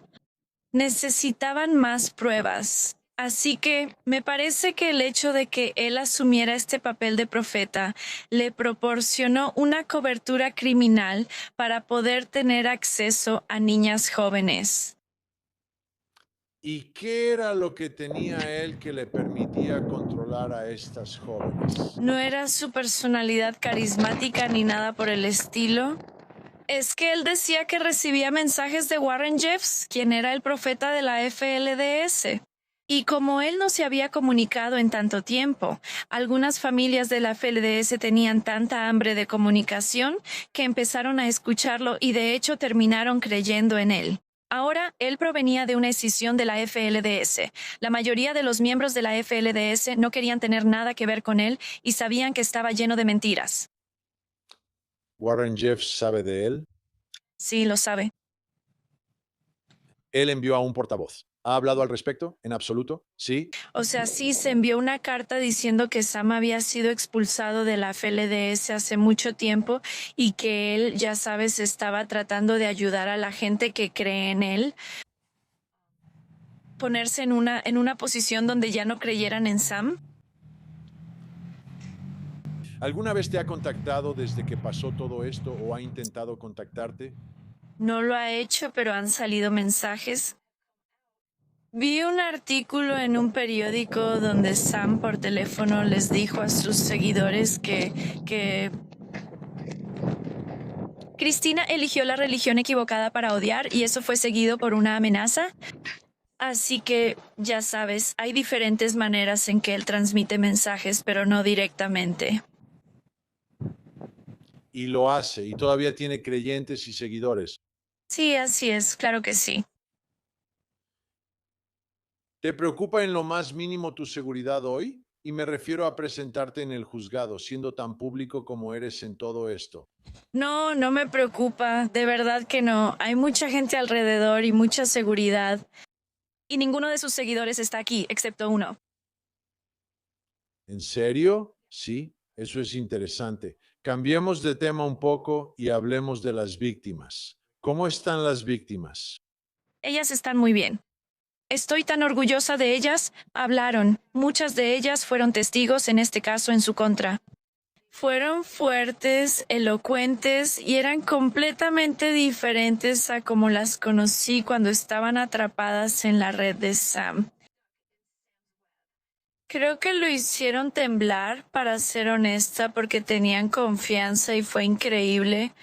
Speaker 10: Necesitaban más pruebas. Así que me parece que el hecho de que él asumiera este papel de profeta le proporcionó una cobertura criminal para poder tener acceso a niñas jóvenes.
Speaker 1: ¿Y qué era lo que tenía él que le permitía controlar a estas jóvenes?
Speaker 10: No era su personalidad carismática ni nada por el estilo. Es que él decía que recibía mensajes de Warren Jeffs, quien era el profeta de la FLDS. Y como él no se había comunicado en tanto tiempo, algunas familias de la FLDS tenían tanta hambre de comunicación que empezaron a escucharlo y de hecho terminaron creyendo en él. Ahora, él provenía de una escisión de la FLDS. La mayoría de los miembros de la FLDS no querían tener nada que ver con él y sabían que estaba lleno de mentiras.
Speaker 1: ¿Warren Jeffs sabe de él?
Speaker 10: Sí, lo sabe.
Speaker 1: Él envió a un portavoz. ¿Ha hablado al respecto? ¿En absoluto? ¿Sí?
Speaker 10: O sea, sí, se envió una carta diciendo que Sam había sido expulsado de la FLDS hace mucho tiempo y que él, ya sabes, estaba tratando de ayudar a la gente que cree en él, ponerse en una posición donde ya no creyeran en Sam.
Speaker 1: ¿Alguna vez te ha contactado desde que pasó todo esto o ha intentado contactarte?
Speaker 10: No lo ha hecho, pero han salido mensajes. Vi un artículo en un periódico donde Sam por teléfono les dijo a sus seguidores que Cristina eligió la religión equivocada para odiar y eso fue seguido por una amenaza. Así que, ya sabes, hay diferentes maneras en que él transmite mensajes, pero no directamente.
Speaker 1: Y lo hace, y todavía tiene creyentes y seguidores.
Speaker 10: Sí, así es, claro que sí.
Speaker 1: ¿Te preocupa en lo más mínimo tu seguridad hoy? Y me refiero a presentarte en el juzgado, siendo tan público como eres en todo esto.
Speaker 10: No, no me preocupa, de verdad que no. Hay mucha gente alrededor y mucha seguridad. Y ninguno de sus seguidores está aquí, excepto uno.
Speaker 1: ¿En serio? Sí, eso es interesante. Cambiemos de tema un poco y hablemos de las víctimas. ¿Cómo están las víctimas?
Speaker 10: Ellas están muy bien. Estoy tan orgullosa de ellas. Hablaron. Muchas de ellas fueron testigos en este caso en su contra. Fueron fuertes, elocuentes y eran completamente diferentes a como las conocí cuando estaban atrapadas en la red de Sam. Creo que lo hicieron temblar, para ser honesta, porque tenían confianza y fue increíble.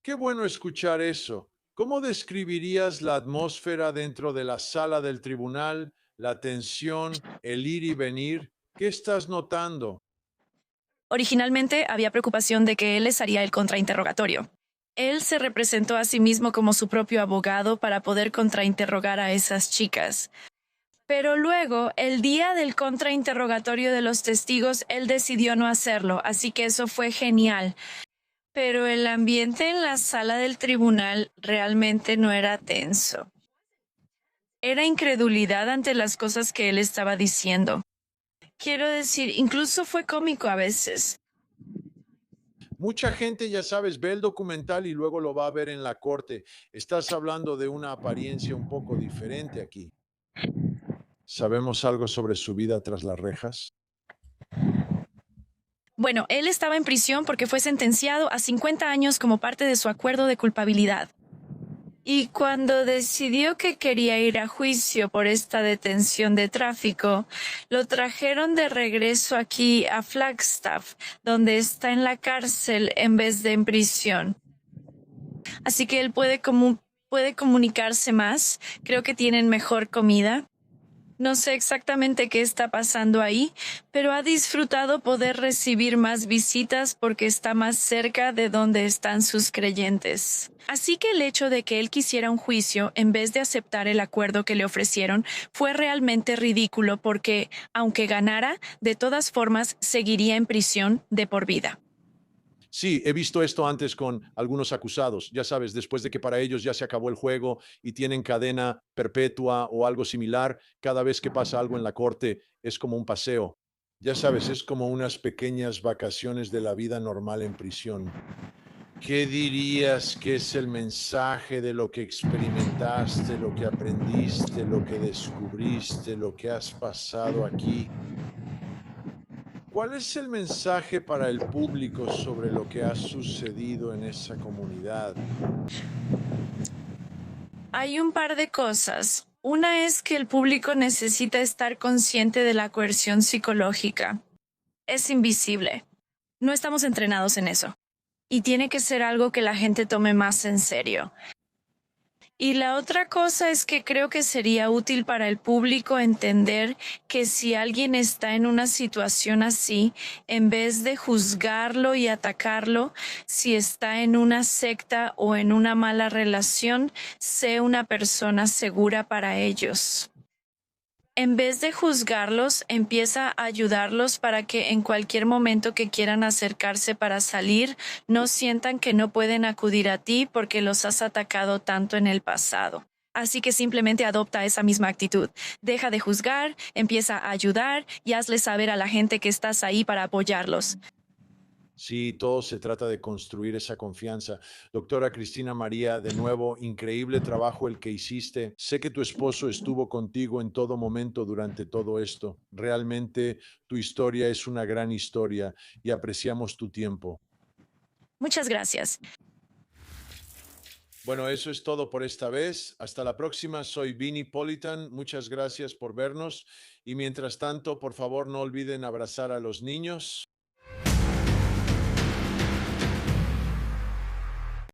Speaker 1: Qué bueno escuchar eso. ¿Cómo describirías la atmósfera dentro de la sala del tribunal, la tensión, el ir y venir? ¿Qué estás notando?
Speaker 10: Originalmente había preocupación de que él les haría el contrainterrogatorio. Él se representó a sí mismo como su propio abogado para poder contrainterrogar a esas chicas. Pero luego, el día del contrainterrogatorio de los testigos, él decidió no hacerlo, así que eso fue genial. Pero el ambiente en la sala del tribunal realmente no era tenso. Era incredulidad ante las cosas que él estaba diciendo. Quiero decir, incluso fue cómico a veces.
Speaker 1: Mucha gente, ya sabes, ve el documental y luego lo va a ver en la corte. Estás hablando de una apariencia un poco diferente aquí. ¿Sabemos algo sobre su vida tras las rejas?
Speaker 10: Bueno, él estaba en prisión porque fue sentenciado a 50 años como parte de su acuerdo de culpabilidad. Y cuando decidió que quería ir a juicio por esta detención de tráfico, lo trajeron de regreso aquí a Flagstaff, donde está en la cárcel en vez de en prisión. Así que él puede comunicarse más. Creo que tienen mejor comida. No sé exactamente qué está pasando ahí, pero ha disfrutado poder recibir más visitas porque está más cerca de donde están sus creyentes. Así que el hecho de que él quisiera un juicio en vez de aceptar el acuerdo que le ofrecieron fue realmente ridículo porque, aunque ganara, de todas formas seguiría en prisión de por vida.
Speaker 1: Sí, he visto esto antes con algunos acusados, ya sabes, después de que para ellos ya se acabó el juego y tienen cadena perpetua o algo similar, cada vez que pasa algo en la corte es como un paseo. Ya sabes, es como unas pequeñas vacaciones de la vida normal en prisión. ¿Qué dirías que es el mensaje de lo que experimentaste, lo que aprendiste, lo que descubriste, lo que has pasado aquí? ¿Cuál es el mensaje para el público sobre lo que ha sucedido en esa comunidad?
Speaker 10: Hay un par de cosas. Una es que el público necesita estar consciente de la coerción psicológica. Es invisible. No estamos entrenados en eso. Y tiene que ser algo que la gente tome más en serio. Y la otra cosa es que creo que sería útil para el público entender que si alguien está en una situación así, en vez de juzgarlo y atacarlo, si está en una secta o en una mala relación, sea una persona segura para ellos. En vez de juzgarlos, empieza a ayudarlos para que en cualquier momento que quieran acercarse para salir, no sientan que no pueden acudir a ti porque los has atacado tanto en el pasado. Así que simplemente adopta esa misma actitud. Deja de juzgar, empieza a ayudar y hazle saber a la gente que estás ahí para apoyarlos.
Speaker 1: Sí, todo se trata de construir esa confianza. Doctora Cristina María, de nuevo, increíble trabajo el que hiciste. Sé que tu esposo estuvo contigo en todo momento durante todo esto. Realmente tu historia es una gran historia y apreciamos tu tiempo.
Speaker 10: Muchas gracias.
Speaker 1: Bueno, eso es todo por esta vez. Hasta la próxima. Soy Vinnie Politan. Muchas gracias por vernos. Y mientras tanto, por favor, no olviden abrazar a los niños.